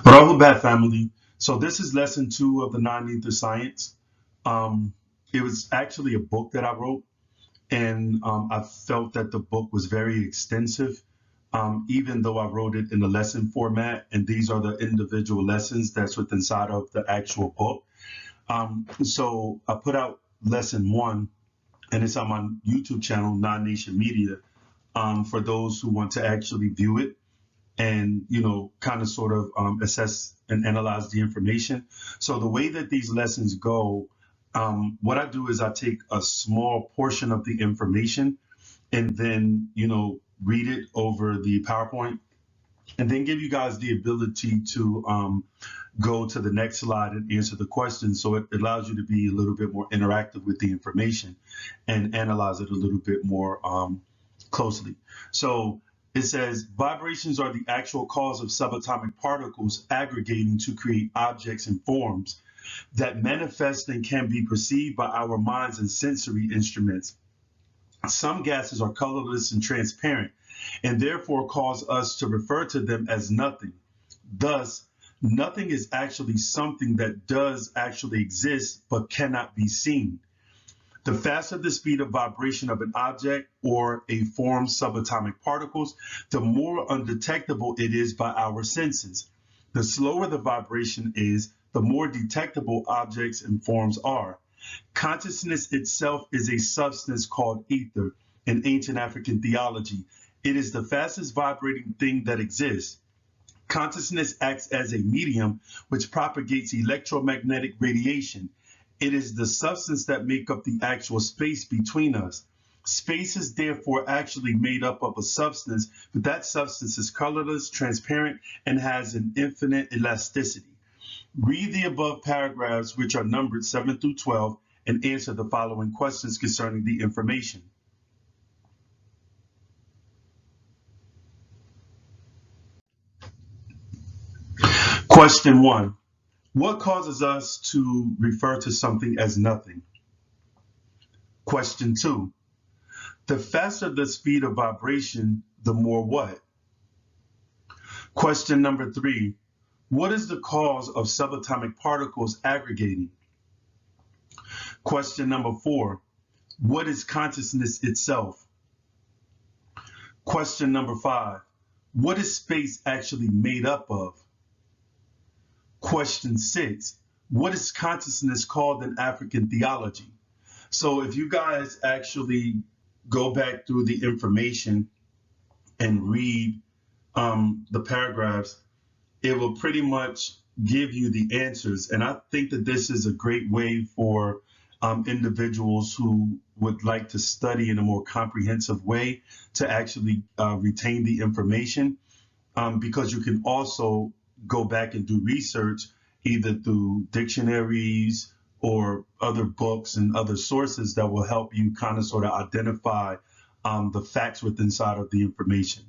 Rahubat family. So this is lesson 2 of the 9 Ether Science. Um, it was actually a book that I wrote, and I felt that the book was very extensive, even though I wrote it in the lesson format. And these are the individual lessons that's within inside of the actual book. So I put out lesson 1, and it's on my YouTube channel, Non Nation Media, for those who want to actually view it and kind of sort of assess and analyze the information. So the way that these lessons go, what I do is I take a small portion of the information and then read it over the PowerPoint, and then give you guys the ability to go to the next slide and answer the question. So it allows you to be a little bit more interactive with the information and analyze it a little bit more closely. So it says vibrations are the actual cause of subatomic particles aggregating to create objects and forms that manifest and can be perceived by our minds and sensory instruments. Some gases are colorless and transparent, and therefore cause us to refer to them as nothing. Thus, nothing is actually something that does actually exist but cannot be seen. The faster the speed of vibration of an object or a form's subatomic particles, the more undetectable it is by our senses. The slower the vibration is, the more detectable objects and forms are. Consciousness itself is a substance called ether in ancient African theology. It is the fastest vibrating thing that exists. Consciousness acts as a medium which propagates electromagnetic radiation. It is the substance that makes up the actual space between us. Space is therefore actually made up of a substance, but that substance is colorless, transparent, and has an infinite elasticity. Read the above paragraphs, which are numbered 7 through 12, and answer the following questions concerning the information. Question 1. What causes us to refer to something as nothing? Question 2. The faster the speed of vibration, the more what? Question number 3. What is the cause of subatomic particles aggregating? Question number 4. What is consciousness itself? Question number 5. What is space actually made up of? Question 6. What is consciousness called in African theology? So if you guys actually go back through the information and read the paragraphs, it will pretty much give you the answers. And I think that this is a great way for individuals who would like to study in a more comprehensive way to actually retain the information, because you can also go back and do research either through dictionaries or other books and other sources that will help you kind of sort of identify the facts within inside of the information.